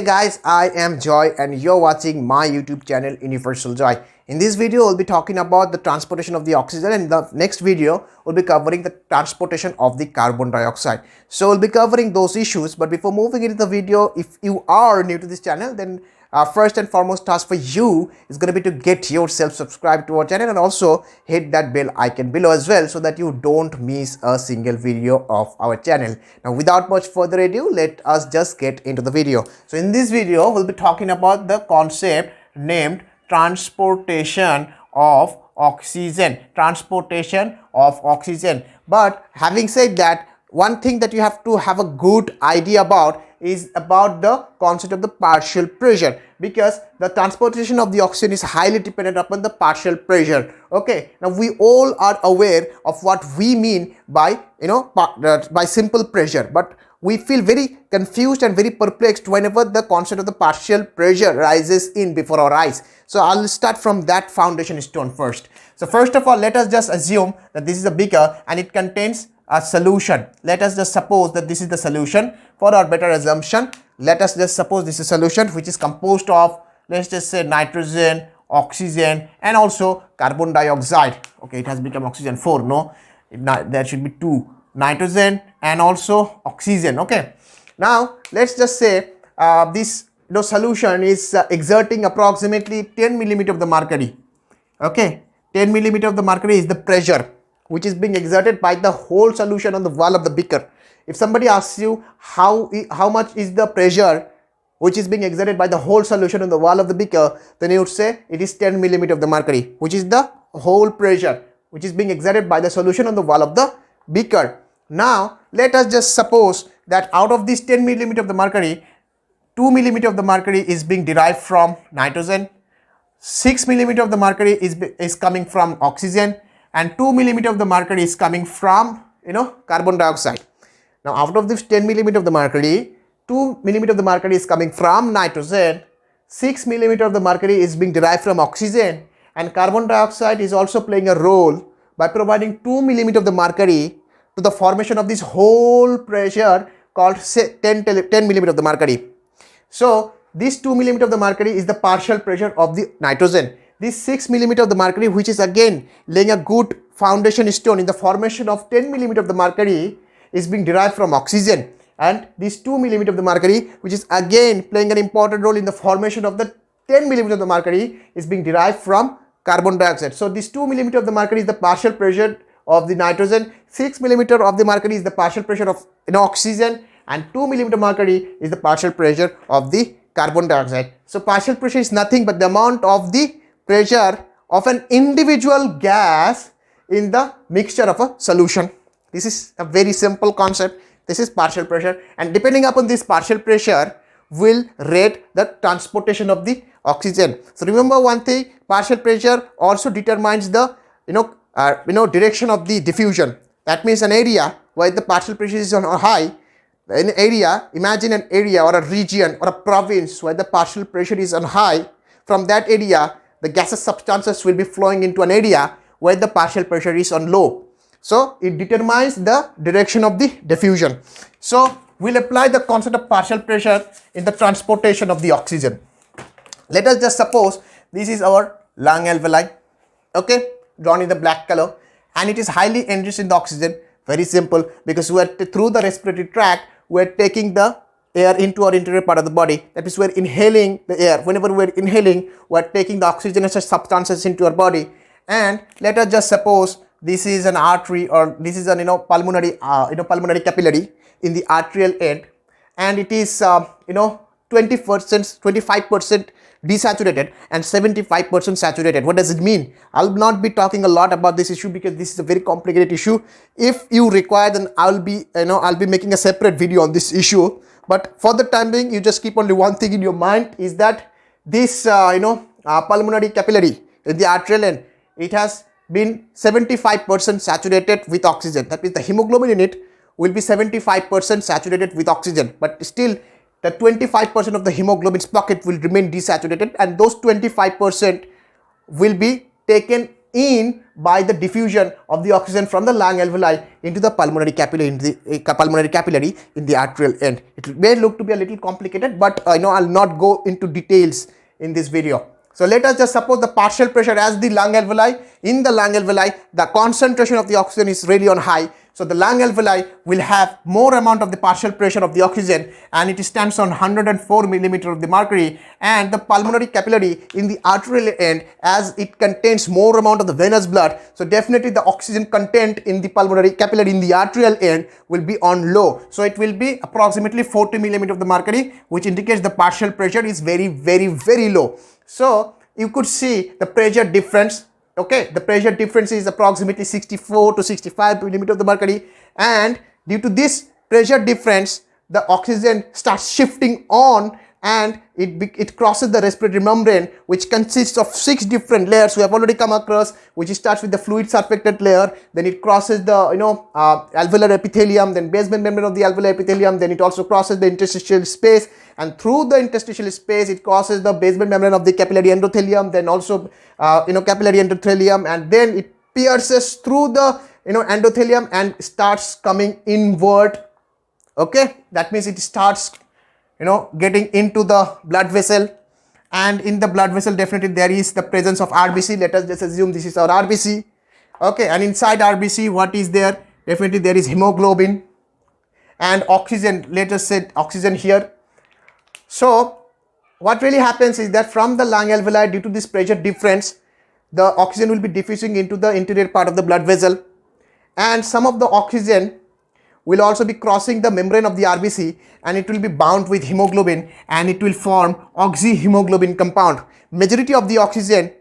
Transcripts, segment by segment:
guys, I am Joy and you're watching my YouTube channel Universal Joy. In this video, we'll be talking about the transportation of the oxygen, and the next video will be covering the transportation of the carbon dioxide. So we'll be covering those issues, but before moving into the video, if you are new to this channel, then first and foremost task for you is going to be to get yourself subscribed to our channel and also hit that bell icon below as well, so that you don't miss a single video of our channel. Now without much further ado, let us just get into the video. So in this video, we'll be talking about the concept named transportation of oxygen. But having said that, one thing that you have to have a good idea about is about the concept of the partial pressure, because the transportation of the oxygen is highly dependent upon the partial pressure. Okay, now we all are aware of what we mean by by simple pressure, but we feel very confused and very perplexed whenever the concept of the partial pressure rises in before our eyes. So I'll start from that foundation stone first. So first of all, let us just assume that this is a beaker and it contains a solution. Let us just suppose that this is the solution. For our better assumption, let us just suppose this is a solution which is composed of, let's just say, nitrogen, oxygen and also carbon dioxide. Okay, it has become oxygen 4, no, there should be 2, nitrogen and also oxygen. Okay, now let's just say this solution is exerting approximately 10 millimeter of the mercury. Okay, 10 millimeter of the mercury is the pressure which is being exerted by the whole solution on the wall of the beaker. If somebody asks you how much is the pressure which is being exerted by the whole solution on the wall of the beaker, then you would say it is 10 millimeter of the mercury, which is the whole pressure which is being exerted by the solution on the wall of the beaker. Now let us just suppose that out of this 10 millimeter of the mercury, 2 millimeter of the mercury is being derived from nitrogen, 6 millimeter of the mercury is coming from oxygen, and 2 millimeter of the mercury is coming from carbon dioxide. Now out of this 10 millimeter of the mercury, 2 millimeter of the mercury is coming from nitrogen, 6 millimeter of the mercury is being derived from oxygen, and carbon dioxide is also playing a role by providing 2 millimeter of the mercury to the formation of this whole pressure called, say, 10 millimeter of the mercury. So this 2 millimeter of the mercury is the partial pressure of the nitrogen. This 6 millimeter of the mercury, which is again laying a good foundation stone in the formation of 10 millimeter of the mercury, is being derived from oxygen, and this 2 millimeter of the mercury, which is again playing an important role in the formation of the 10 millimeter of the mercury, is being derived from carbon dioxide. So this 2 millimeter of the mercury is the partial pressure of the nitrogen, 6 millimeter of the mercury is the partial pressure of oxygen, and 2 millimeter mercury is the partial pressure of the carbon dioxide. So partial pressure is nothing but the amount of the pressure of an individual gas in the mixture of a solution. This is a very simple concept. This is partial pressure, and depending upon this partial pressure will rate the transportation of the oxygen. So remember one thing, partial pressure also determines the direction of the diffusion. That means an area where the partial pressure is on high, an area, imagine an area or a region or a province where the partial pressure is on high. From that area, the gaseous substances will be flowing into an area where the partial pressure is on low. So it determines the direction of the diffusion. So we'll apply the concept of partial pressure in the transportation of the oxygen. Let us just suppose this is our lung alveoli, okay, drawn in the black color, and it is highly enriched in the oxygen. Very simple, because we are through the respiratory tract, we are taking the air into our interior part of the body. That is, we are inhaling the air. Whenever we are inhaling, we are taking the oxygenated substances into our body. And let us just suppose this is an artery, or this is an pulmonary capillary in the arterial end, and it is 25% desaturated and 75% saturated. What does it mean? I'll not be talking a lot about this issue because this is a very complicated issue. If you require, then I'll be making a separate video on this issue. But for the time being, you just keep only one thing in your mind, is that this pulmonary capillary in the arterial end, it has been 75% saturated with oxygen. That means the hemoglobin in it will be 75% saturated with oxygen, but still the 25% of the hemoglobin's pocket will remain desaturated, and those 25% will be taken in by the diffusion of the oxygen from the lung alveoli into the pulmonary capillary in the arterial end. It may look to be a little complicated, but I'll not go into details in this video. So let us just suppose the partial pressure as the lung alveoli. In the lung alveoli, the concentration of the oxygen is really on high. So the lung alveoli will have more amount of the partial pressure of the oxygen, and it stands on 104 millimeter of the mercury. And the pulmonary capillary in the arterial end, as it contains more amount of the venous blood, so definitely the oxygen content in the pulmonary capillary in the arterial end will be on low. So it will be approximately 40 millimeter of the mercury, which indicates the partial pressure is very, very, very low. So you could see the pressure difference. Okay, the pressure difference is approximately 64 to 65 millimeter of the mercury, and due to this pressure difference, the oxygen starts shifting on, and it crosses the respiratory membrane, which consists of 6 different layers we have already come across, which starts with the fluid surfactant layer, then it crosses the alveolar epithelium, then basement membrane of the alveolar epithelium, then it also crosses the interstitial space, and through the interstitial space it crosses the basement membrane of the capillary endothelium, then also capillary endothelium, and then it pierces through the endothelium and starts coming inward. Okay, that means it starts getting into the blood vessel, and in the blood vessel definitely there is the presence of RBC. Let us just assume this is our RBC. Okay, and inside RBC what is there? Definitely there is hemoglobin and oxygen. Let us say oxygen here. So what really happens is that from the lung alveoli, due to this pressure difference, the oxygen will be diffusing into the interior part of the blood vessel, and some of the oxygen will also be crossing the membrane of the RBC, and it will be bound with hemoglobin, and it will form oxyhemoglobin compound. Majority of the oxygen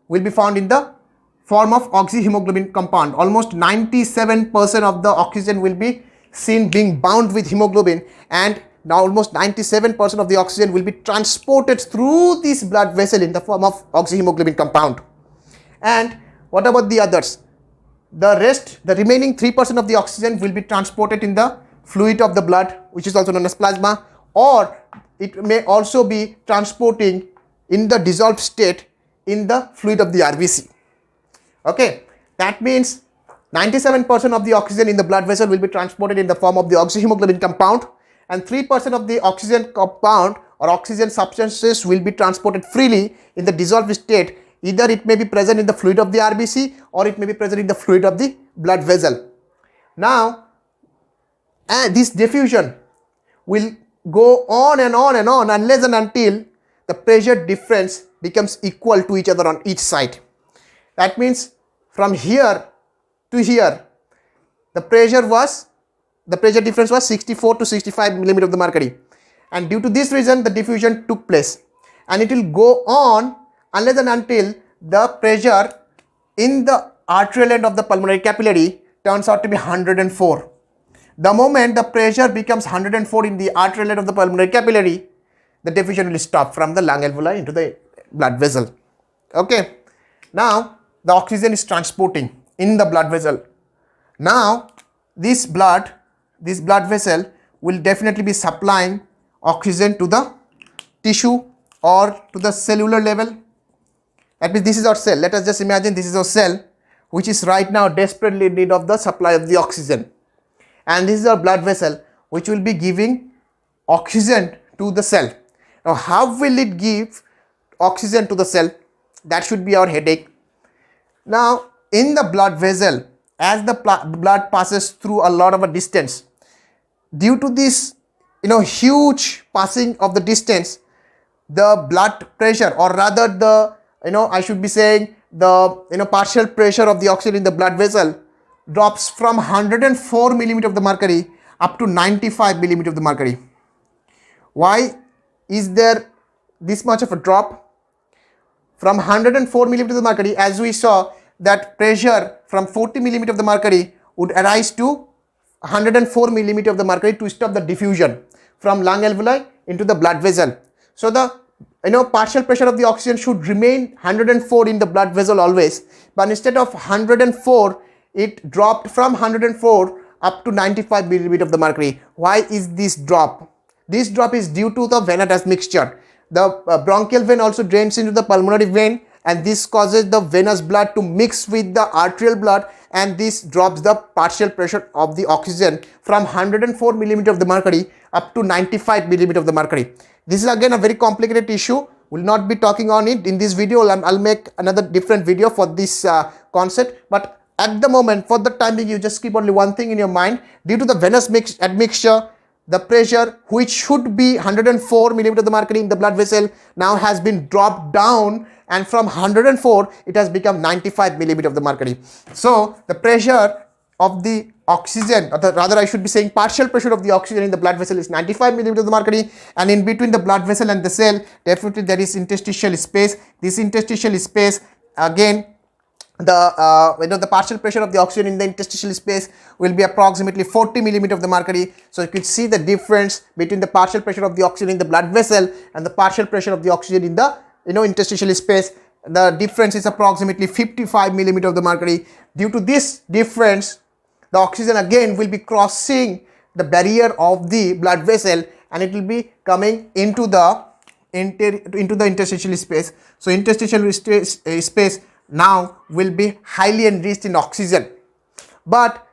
will be found in the form of oxyhemoglobin compound. Almost 97% of the oxygen will be seen being bound with hemoglobin, and now almost 97% of the oxygen will be transported through this blood vessel in the form of oxyhemoglobin compound. And what about the others? The remaining 3% of the oxygen will be transported in the fluid of the blood, which is also known as plasma, or it may also be transporting in the dissolved state in the fluid of the RBC. Okay, that means 97% of the oxygen in the blood vessel will be transported in the form of the oxyhemoglobin compound, and 3% of the oxygen compound or oxygen substances will be transported freely in the dissolved state. Either it may be present in the fluid of the RBC, or it may be present in the fluid of the blood vessel. Now, this diffusion will go on and on and on unless and until the pressure difference becomes equal to each other on each side. That means from here to here, the pressure difference was 64 to 65 millimeter of the mercury, and due to this reason the diffusion took place, and it will go on unless and until the pressure in the arterial end of the pulmonary capillary turns out to be 104. The moment the pressure becomes 104 in the arterial end of the pulmonary capillary, the diffusion will stop from the lung alveoli into the blood vessel. Okay, now the oxygen is transporting in the blood vessel. Now this blood vessel will definitely be supplying oxygen to the tissue or to the cellular level. That means this is our cell. Let us just imagine this is our cell, which is right now desperately in need of the supply of the oxygen, and this is our blood vessel, which will be giving oxygen to the cell. Now how will it give oxygen to the cell? That should be our headache. Now in the blood vessel, as the blood passes through a lot of a distance, due to this huge passing of the distance, the blood pressure, or rather the I should be saying the partial pressure of the oxygen in the blood vessel drops from 104 millimeter of the mercury up to 95 millimeter of the mercury. Why is there this much of a drop? From 104 millimeter of the mercury, as we saw, that pressure from 40 millimeter of the mercury would arise to 104 millimeter of the mercury to stop the diffusion from lung alveoli into the blood vessel. So the partial pressure of the oxygen should remain 104 in the blood vessel always, but instead of 104, it dropped from 104 up to 95 millimeter of the mercury. Why is this drop? This drop is due to the venous mixture. The bronchial vein also drains into the pulmonary vein, and this causes the venous blood to mix with the arterial blood, and this drops the partial pressure of the oxygen from 104 millimeter of the mercury up to 95 millimeter of the mercury. This is again a very complicated issue. We'll not be talking on it in this video. I'll make another different video for this concept, but at the moment, for the time being, you just keep only one thing in your mind. Due to the venous admixture, the pressure, which should be 104 millimeter of the mercury in the blood vessel, now has been dropped down, and from 104 it has become 95 millimeter of the mercury. So the pressure of the oxygen, or rather I should be saying partial pressure of the oxygen in the blood vessel, is 95 millimeter of the mercury, and in between the blood vessel and the cell, definitely there is interstitial space. This interstitial space, again, the partial pressure of the oxygen in the interstitial space will be approximately 40 millimeter of the mercury. So you can see the difference between the partial pressure of the oxygen in the blood vessel and the partial pressure of the oxygen in the interstitial space. The difference is approximately 55 millimeter of the mercury. Due to this difference, the oxygen again will be crossing the barrier of the blood vessel, and it will be coming into the interstitial space. So interstitial space now will be highly enriched in oxygen, but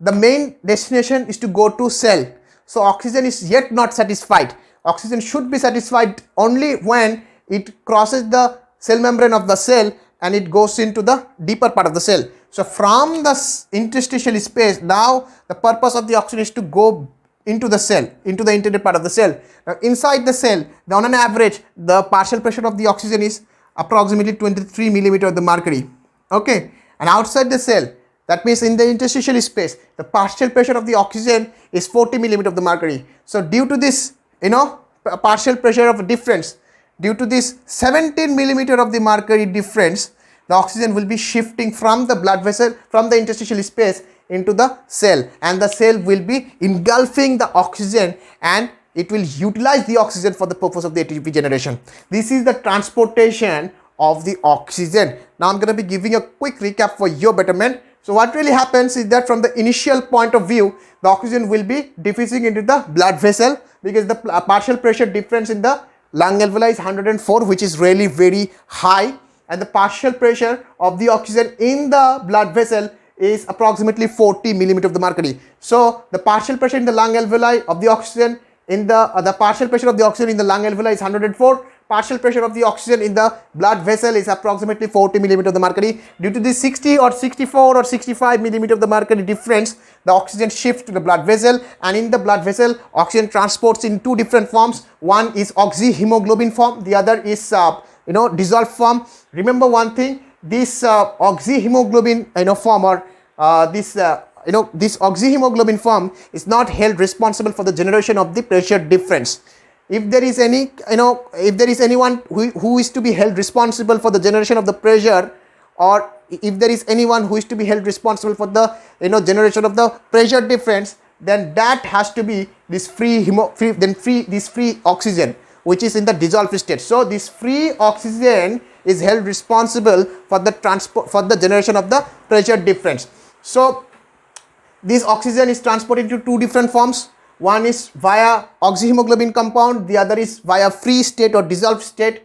the main destination is to go to cell. So oxygen is yet not satisfied. Oxygen should be satisfied only when it crosses the cell membrane of the cell and it goes into the deeper part of the cell. So from the interstitial space, now the purpose of the oxygen is to go into the cell, into the interior part of the cell. Now inside the cell, on an average, the partial pressure of the oxygen is approximately 23 millimeter of the mercury. Okay, and outside the cell, that means in the interstitial space, the partial pressure of the oxygen is 40 millimeter of the mercury. So due to this, partial pressure of difference, due to this 17 millimeter of the mercury difference, the oxygen will be shifting from the blood vessel, from the interstitial space into the cell, and the cell will be engulfing the oxygen, and it will utilize the oxygen for the purpose of the ATP generation. This is the transportation of the oxygen. Now I'm going to be giving a quick recap for your betterment. So what really happens is that from the initial point of view, the oxygen will be diffusing into the blood vessel, because the partial pressure difference in the lung alveoli is 104, which is really very high, and the partial pressure of the oxygen in the blood vessel is approximately 40 millimeter of the mercury. So the partial pressure in the lung alveoli of the oxygen in the partial pressure of the oxygen in the lung alveoli is 104. Partial pressure of the oxygen in the blood vessel is approximately 40 millimeter of the mercury. Due to this 60 or 64 or 65 millimeter of the mercury difference, the oxygen shifts to the blood vessel, and in the blood vessel, oxygen transports in two different forms. One is oxyhemoglobin form, the other is dissolved form. Remember one thing, this oxyhemoglobin form, or this oxyhemoglobin form is not held responsible for the generation of the pressure difference. If there is any, if there is anyone who is to be held responsible for the generation of the pressure, or if there is anyone who is to be held responsible for the generation of the pressure difference, then that has to be this free oxygen, which is in the dissolved state. So this free oxygen is held responsible for the generation of the pressure difference. So this oxygen is transported to two different forms. One is via oxyhemoglobin compound, the other is via free state or dissolved state,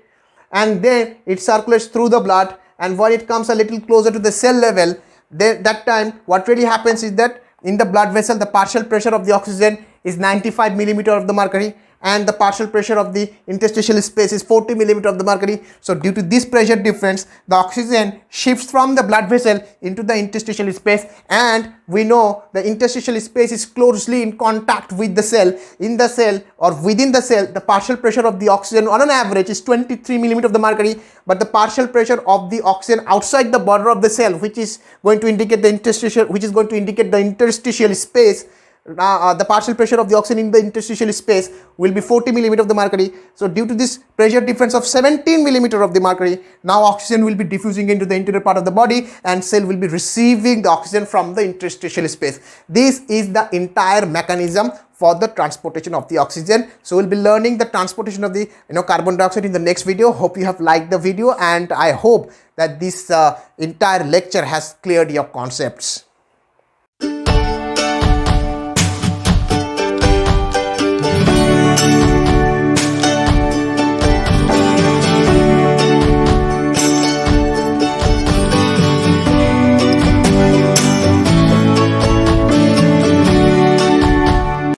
and then it circulates through the blood, and when it comes a little closer to the cell level, then that time what really happens is that in the blood vessel, the partial pressure of the oxygen is 95 millimeter of the mercury, and the partial pressure of the interstitial space is 40 millimeter of the mercury. So due to this pressure difference, the oxygen shifts from the blood vessel into the interstitial space, and we know the interstitial space is closely in contact with the cell. In the cell or within the cell, the partial pressure of the oxygen on an average is 23 millimeter of the mercury, but the partial pressure of the oxygen outside the border of the cell, which is going to indicate the interstitial space, the partial pressure of the oxygen in the interstitial space will be 40 millimeter of the mercury. So due to this pressure difference of 17 millimeter of the mercury, now oxygen will be diffusing into the interior part of the body, and cell will be receiving the oxygen from the interstitial space. This is the entire mechanism for the transportation of the oxygen. So we'll be learning the transportation of the carbon dioxide in the next video. Hope you have liked the video, and I hope that this entire lecture has cleared your concepts.